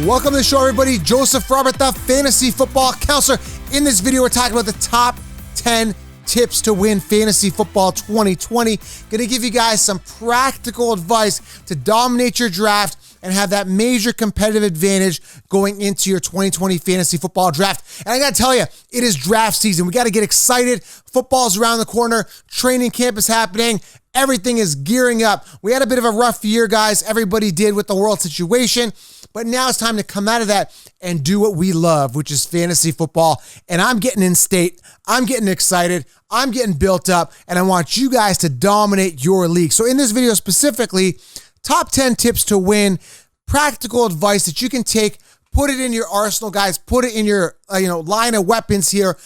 Welcome to the show, everybody. Joseph Robert, the fantasy football counselor. In this video, we're talking about the top 10 tips to win fantasy football 2020. Going to give you guys some practical advice to dominate your draft and have that major competitive advantage going into your 2020 fantasy football draft. And I got to tell you, it is draft season. We got to get excited. Football's around the corner. Training camp is happening. Everything is gearing up. We had a bit of a rough year, guys. Everybody did with the world situation. But now it's time to come out of that and do what we love, which is fantasy football. And I'm getting in state. I'm getting excited. I'm getting built up. And I want you guys to dominate your league. So in this video specifically, top 10 tips to win, practical advice that you can take, put it in your arsenal, guys. Put it in your line of weapons here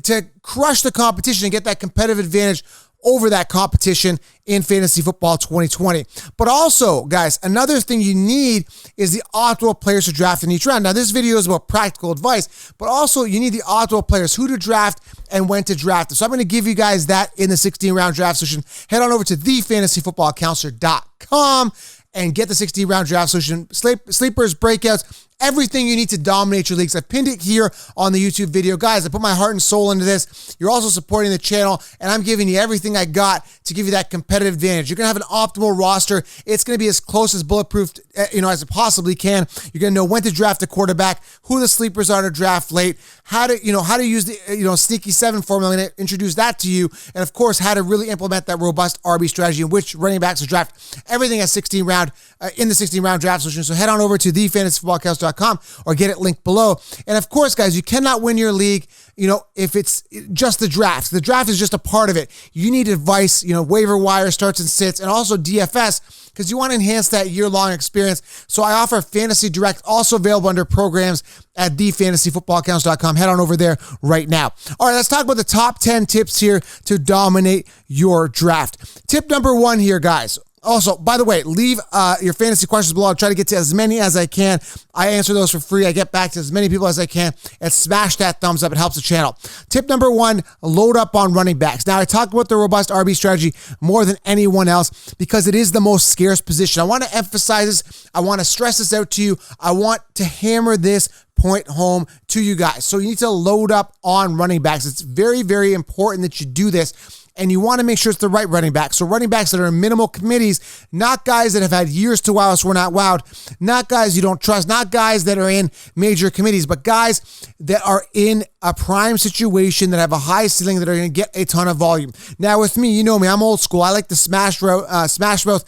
to crush the competition and get that competitive advantage over that competition in fantasy football 2020. But also, guys, another thing you need is the optimal players to draft in each round. Now, this video is about practical advice, but also you need the optimal players, who to draft and when to draft them. So I'm going to give you guys that in the 16-round draft solution. Head on over to thefantasyfootballcounselor.com and get the 16-round draft solution, sleepers, breakouts, everything you need to dominate your leagues. I pinned it here on the YouTube video. Guys, I put my heart and soul into this. You're also supporting the channel, and I'm giving you everything I got to give you that competitive advantage. You're going to have an optimal roster. It's going to be as close as bulletproof, as it possibly can. You're going to know when to draft a quarterback, who the sleepers are to draft late, how to use the, sneaky 7 formula. I'm going to introduce that to you. And of course, how to really implement that robust RB strategy and which running backs to draft. Everything at 16 round, in the 16-round draft solution. So head on over to thefantasyfootballcounselor.com or get it linked below. And of course, guys, you cannot win your league, if it's just the draft. The draft is just a part of it. You need advice, waiver wire, starts and sits, and also DFS, because you want to enhance that year-long experience. So I offer Fantasy Direct, also available under programs at thefantasyfootballcounselor.com. Head on over there right now. All right, let's talk about the top 10 tips here to dominate your draft. Tip number 1 here, guys. Also, by the way, leave your fantasy questions below. I'll try to get to as many as I can. I answer those for free. I get back to as many people as I can. And smash that thumbs up. It helps the channel. Tip number 1, load up on running backs. Now, I talk about the robust RB strategy more than anyone else because it is the most scarce position. I want to emphasize this. I want to stress this out to you. I want to hammer this point home to you guys. So you need to load up on running backs. It's very, very important that you do this. And you want to make sure it's the right running back. So running backs that are in minimal committees, not guys that have had years to wow us, we're not wowed, not guys you don't trust, not guys that are in major committees, but guys that are in a prime situation that have a high ceiling that are going to get a ton of volume. Now with me, you know me, I'm old school. I like the smash mouth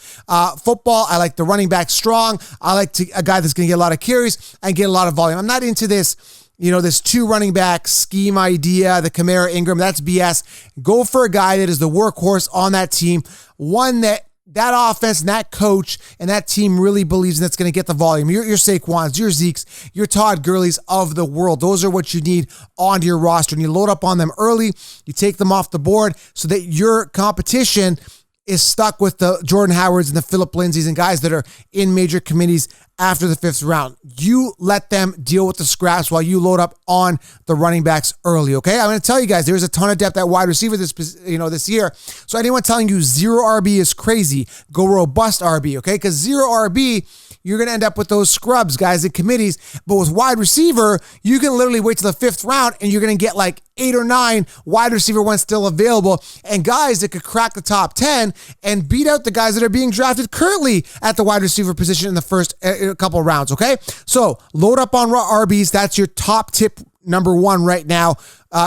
football. I like the running back strong. I like a guy that's going to get a lot of carries and get a lot of volume. I'm not into this this 2 running back scheme idea, the Kamara Ingram, that's BS. Go for a guy that is the workhorse on that team, one that offense and that coach and that team really believes that's going to get the volume. Your Saquons, your Zekes, your Todd Gurley's of the world. Those are what you need onto your roster. And you load up on them early. You take them off the board so that your competition is stuck with the Jordan Howards and the Phillip Lindsays and guys that are in major committees after the 5th round. You let them deal with the scraps while you load up on the running backs early, okay? I'm going to tell you guys, there's a ton of depth at wide receiver this year. So anyone telling you 0 RB is crazy, go robust RB, okay? Because 0 RB, you're going to end up with those scrubs, guys, in committees. But with wide receiver, you can literally wait till the 5th round and you're going to get like 8 or 9 wide receiver ones still available, and guys that could crack the top 10 and beat out the guys that are being drafted currently at the wide receiver position in the first couple of rounds, okay? So load up on RBs. That's your top tip number 1 right now,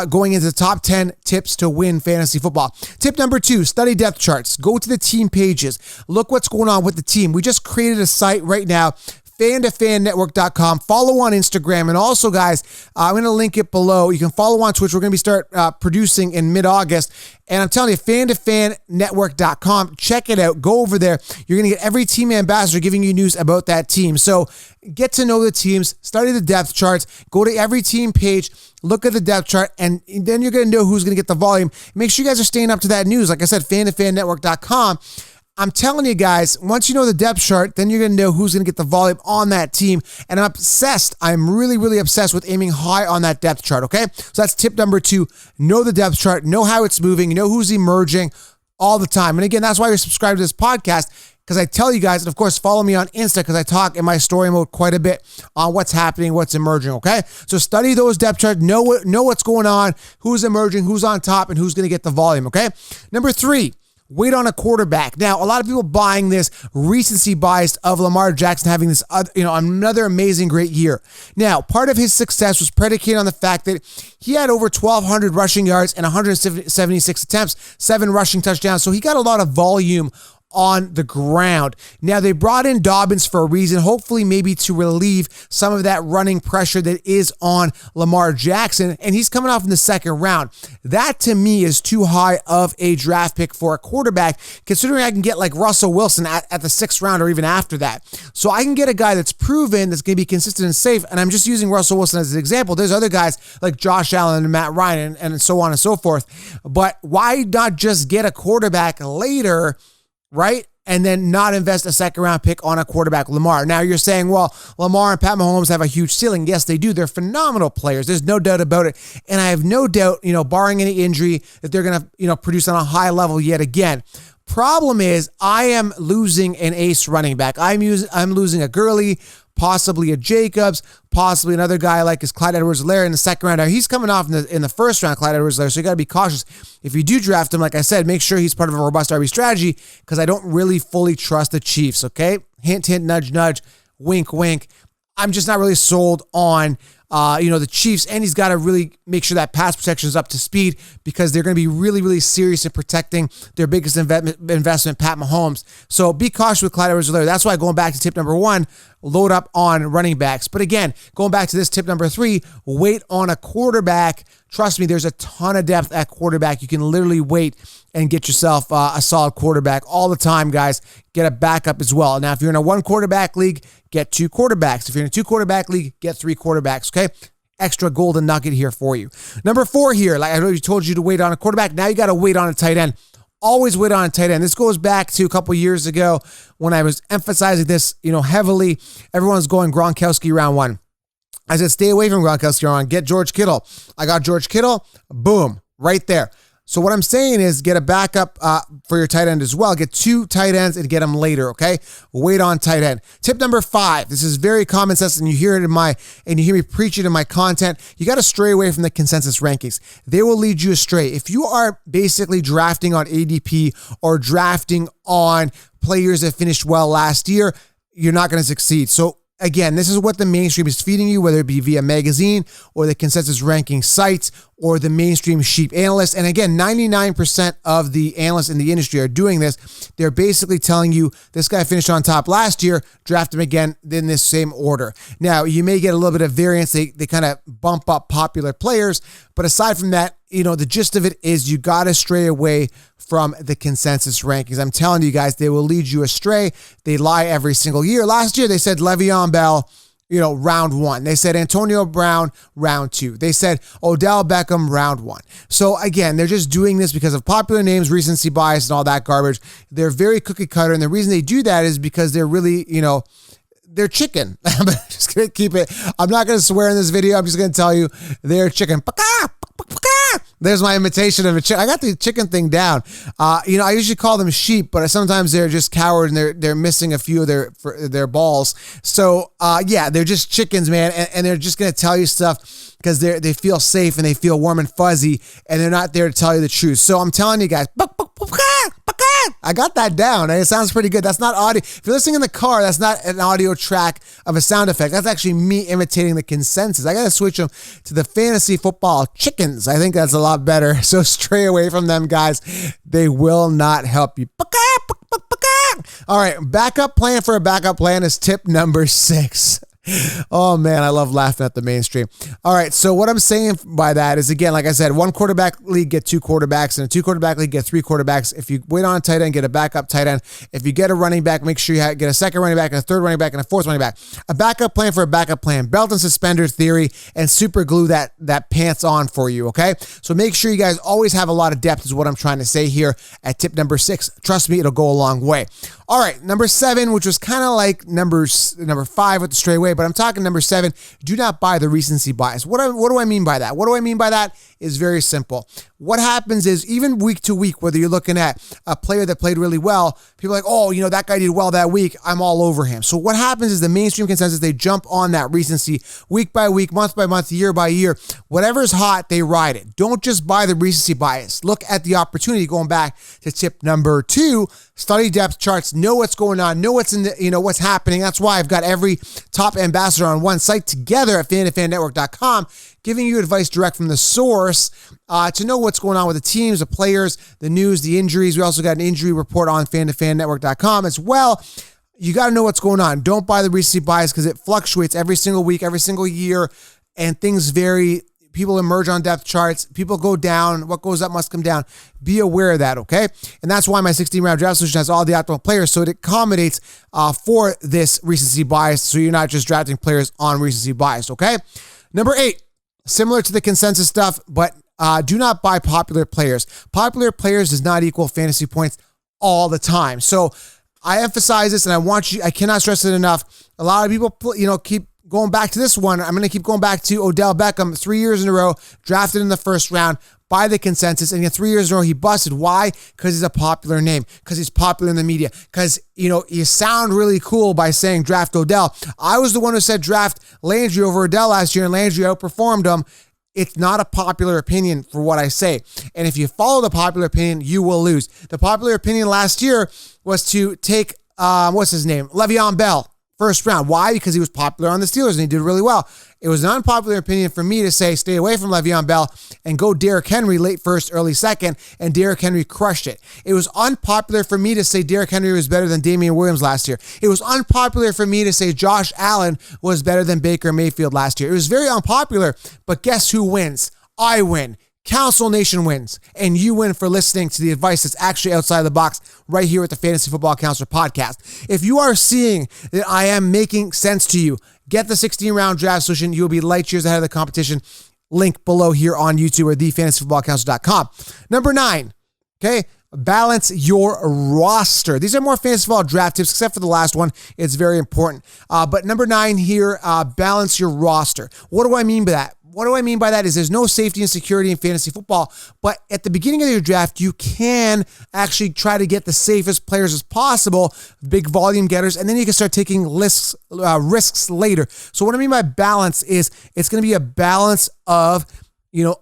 going into the top 10 tips to win fantasy football. Tip number 2, study depth charts. Go to the team pages. Look what's going on with the team. We just created a site right now, fan2fannetwork.com. Follow on Instagram. And also, guys, I'm going to link it below. You can follow on Twitch. We're going to start producing in mid-August. And I'm telling you, fan2fannetwork.com. Check it out. Go over there. You're going to get every team ambassador giving you news about that team. So get to know the teams, study the depth charts, go to every team page, look at the depth chart, and then you're going to know who's going to get the volume. Make sure you guys are staying up to that news. Like I said, fan2fannetwork.com. I'm telling you guys, once you know the depth chart, then you're going to know who's going to get the volume on that team. And I'm obsessed. I'm really, really obsessed with aiming high on that depth chart, okay? So that's tip number 2. Know the depth chart. Know how it's moving. Know who's emerging all the time. And again, that's why you're subscribed to this podcast. because I tell you guys, and of course, follow me on Insta because I talk in my story mode quite a bit on what's happening, what's emerging, okay? So study those depth charts, know what's going on, who's emerging, who's on top, and who's going to get the volume, okay? Number 3, wait on a quarterback. Now, a lot of people buying this recency bias of Lamar Jackson having this, another amazing great year. Now, part of his success was predicated on the fact that he had over 1,200 rushing yards and 176 attempts, 7 rushing touchdowns. So he got a lot of volume on the ground. Now, they brought in Dobbins for a reason, hopefully maybe to relieve some of that running pressure that is on Lamar Jackson, and he's coming off in the second round. That, to me, is too high of a draft pick for a quarterback, considering I can get like Russell Wilson at the 6th round or even after that. So I can get a guy that's proven, that's going to be consistent and safe, and I'm just using Russell Wilson as an example. There's other guys like Josh Allen and Matt Ryan and so on and so forth. But why not just get a quarterback later, right? And then not invest a second round pick on a quarterback, Lamar. Now you're saying, well, Lamar and Pat Mahomes have a huge ceiling. Yes, they do. They're phenomenal players. There's no doubt about it. And I have no doubt, barring any injury, that they're going to, produce on a high level yet again. Problem is, I am losing an ace running back. I'm losing a Gurley, possibly a Jacobs, possibly another guy like his Clyde Edwards-Helaire in the second round. Now, he's coming off in the first round, Clyde Edwards-Helaire, so you got to be cautious. If you do draft him, like I said, make sure he's part of a robust RB strategy because I don't really fully trust the Chiefs, okay? Hint, hint, nudge, nudge, wink, wink. I'm just not really sold on the Chiefs, and he's got to really make sure that pass protection is up to speed because they're going to be really, really serious in protecting their biggest investment, Pat Mahomes. So be cautious with Clyde Edwards-Helaire. That's why going back to tip number 1, load up on running backs. But again, going back to this tip number 3, wait on a quarterback. Trust me, there's a ton of depth at quarterback. You can literally wait and get yourself a solid quarterback all the time, guys. Get a backup as well. Now, if you're in a 1 quarterback league, get 2 quarterbacks. If you're in a 2 quarterback league, get 3 quarterbacks, okay? Extra golden nugget here for you. Number 4 here, like I already told you to wait on a quarterback. Now you got to wait on a tight end. Always wait on a tight end. This goes back to a couple years ago when I was emphasizing this, heavily. Everyone's going Gronkowski round 1. I said, stay away from Gronkowski round 1. Get George Kittle. I got George Kittle. Boom. Right there. So what I'm saying is get a backup for your tight end as well. Get 2 tight ends and get them later, okay? Wait on tight end. Tip number 5. This is very common sense, and you hear it and you hear me preach it in my content. You got to stray away from the consensus rankings. They will lead you astray. If you are basically drafting on ADP or drafting on players that finished well last year, you're not going to succeed. So again, this is what the mainstream is feeding you, whether it be via magazine or the consensus ranking sites or the mainstream sheep analysts. And again, 99% of the analysts in the industry are doing this. They're basically telling you this guy finished on top last year, draft him again in this same order. Now, you may get a little bit of variance. They kind of bump up popular players. But aside from that, the gist of it is you got to stray away from the consensus rankings. I'm telling you guys, they will lead you astray. They lie every single year. Last year, they said Le'Veon Bell, round 1. They said Antonio Brown, round 2. They said Odell Beckham, round 1. So again, they're just doing this because of popular names, recency bias, and all that garbage. They're very cookie cutter. And the reason they do that is because they're really, they're chicken. I'm just going to keep it. I'm not going to swear in this video. I'm just going to tell you they're chicken. There's my imitation of a chicken. I got the chicken thing down. I usually call them sheep, but sometimes they're just cowards and they're missing a few of their balls. So they're just chickens, man, and they're just gonna tell you stuff because they feel safe and they feel warm and fuzzy, and they're not there to tell you the truth. So I'm telling you guys, I got that down, and it sounds pretty good. That's not audio. If you're listening in the car, that's not an audio track of a sound effect. That's actually me imitating the consensus. I got to switch them to the fantasy football chickens. I think that's a lot better. So stray away from them, guys. They will not help you. All right, backup plan for a backup plan is tip number 6. Oh man, I love laughing at the mainstream. All right, so what I'm saying by that is, again, like I said, 1 quarterback league, get 2 quarterbacks, and a 2 quarterback league, get 3 quarterbacks. If you wait on a tight end, get a backup tight end. If you get a running back, make sure you get a second running back, and a third running back, and a fourth running back. A backup plan for a backup plan, belt and suspender theory, and super glue that pants on for you, okay? So make sure you guys always have a lot of depth is what I'm trying to say here at tip number 6. Trust me, it'll go a long way. All right, number 7, which was kind of like number 5 with the stray away, way, but I'm talking number 7. Do not buy the recency bias. What do I mean by that? What do I mean by that is very simple. What happens is even week to week, whether you're looking at a player that played really well, people are like, oh, that guy did well that week, I'm all over him. So what happens is the mainstream consensus, they jump on that recency week by week, month by month, year by year. Whatever's hot, they ride it. Don't just buy the recency bias. Look at the opportunity. Going back to tip number 2, study depth charts, know what's going on, know what's in the, what's happening. That's why I've got every top ambassador on one site together at FantaFanNetwork.com, giving you advice direct from the source to know what's going on with the teams, the players, the news, the injuries. We also got an injury report on FantaFanNetwork.com as well. You got to know what's going on. Don't buy the recency bias because it fluctuates every single week, every single year, and things vary. People emerge on depth charts. People go down. What goes up must come down. Be aware of that, okay? And that's why my 16-round draft solution has all the optimal players, so it accommodates for this recency bias, so you're not just drafting players on recency bias, okay? Number 8, similar to the consensus stuff, but do not buy popular players. Popular players does not equal fantasy points all the time. So I emphasize this, and I cannot stress it enough. A lot of people, keep going back to this one. I'm going to keep going back to Odell Beckham 3 years in a row, drafted in the first round by the consensus, and 3 years in a row he busted. Why? Because he's a popular name, because he's popular in the media, because, you sound really cool by saying draft Odell. I was the one who said draft Landry over Odell last year, and Landry outperformed him. It's not a popular opinion for what I say. And if you follow the popular opinion, you will lose. The popular opinion last year was to take, Le'Veon Bell. First round. Why? Because he was popular on the Steelers and he did really well. It was an unpopular opinion for me to say stay away from Le'Veon Bell and go Derrick Henry late first, early second, and Derrick Henry crushed it. It was unpopular for me to say Derrick Henry was better than Damian Williams last year. It was unpopular for me to say Josh Allen was better than Baker Mayfield last year. It was very unpopular, but guess who wins? I win. Council Nation wins, and you win for listening to the advice that's actually outside the box right here at the Fantasy Football Counselor podcast. If you are seeing that I am making sense to you, get the 16-round draft solution. You'll be light years ahead of the competition. Link below here on YouTube or thefantasyfootballcounselor.com. Number 9, okay? Balance your roster. These are more fantasy football draft tips, except for the last one. It's very important. But number 9 here, balance your roster. What do I mean by that? What do I mean by that is there's no safety and security in fantasy football, but at the beginning of your draft, you can actually try to get the safest players as possible, big volume getters, and then you can start taking risks later. So what I mean by balance is it's going to be a balance of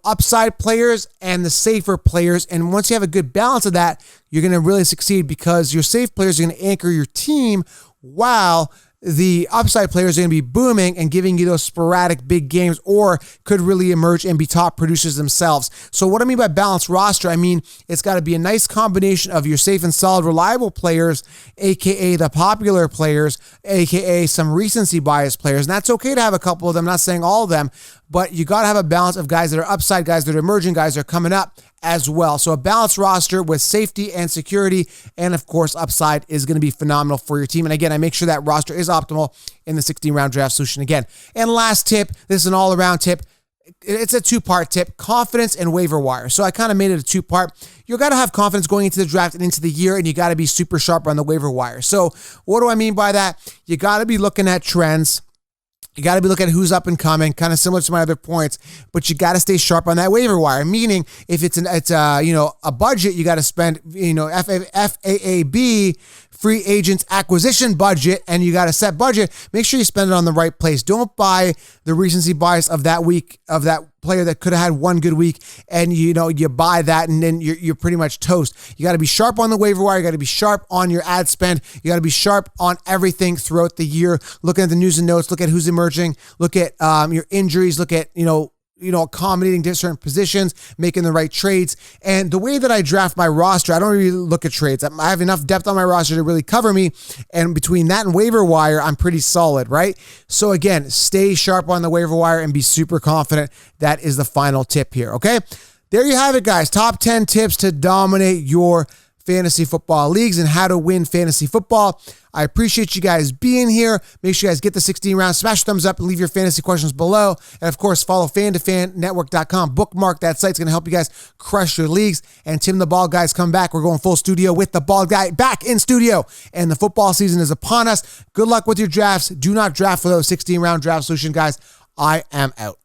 upside players and the safer players. And once you have a good balance of that, you're going to really succeed because your safe players are going to anchor your team while the upside players are going to be booming and giving you those sporadic big games or could really emerge and be top producers themselves. So what I mean by balanced roster, I mean it's got to be a nice combination of your safe and solid, reliable players, aka the popular players, aka some recency bias players. And that's okay to have a couple of them, not saying all of them, but you got to have a balance of guys that are upside, guys that are emerging, guys that are coming up as well. So a balanced roster with safety and security and, of course, upside is going to be phenomenal for your team. And again, I make sure that roster is optimal in the 16-round draft solution again. And last tip, this is an all-around tip. It's a 2-part tip, confidence and waiver wire. So I kind of made it a 2-part. You got to have confidence going into the draft and into the year, and you got to be super sharp on the waiver wire. So what do I mean by that? You got to be looking at trends. You got to be looking at who's up and coming, kind of similar to my other points, but you got to stay sharp on that waiver wire. Meaning, if it's a budget, you got to spend FAAB, free agents acquisition budget, and you got a set budget. Make sure you spend it on the right place. Don't buy the recency bias of that week of that player that could have had one good week, and you buy that, and then you're pretty much toast. You got to be sharp on the waiver wire. You got to be sharp on your ad spend. You got to be sharp on everything throughout the year. Looking at the news and notes. Look at who's emerging. Look at your injuries. Look at accommodating different positions, making the right trades. And the way that I draft my roster, I don't really look at trades. I have enough depth on my roster to really cover me. And between that and waiver wire, I'm pretty solid, right? So again, stay sharp on the waiver wire and be super confident. That is the final tip here, okay? There you have it, guys. Top 10 tips to dominate your fantasy football leagues and how to win fantasy football. I appreciate you guys being here. Make sure you guys get the 16 rounds, smash thumbs up, and leave your fantasy questions below. And of course, follow FanToFanNetwork.com. Bookmark that site. It's going to help you guys crush your leagues. And Tim the Bald Guy's come back. We're going full studio with the Bald Guy back in studio. And the football season is upon us. Good luck with your drafts. Do not draft for those 16 round draft solution, guys. I am out.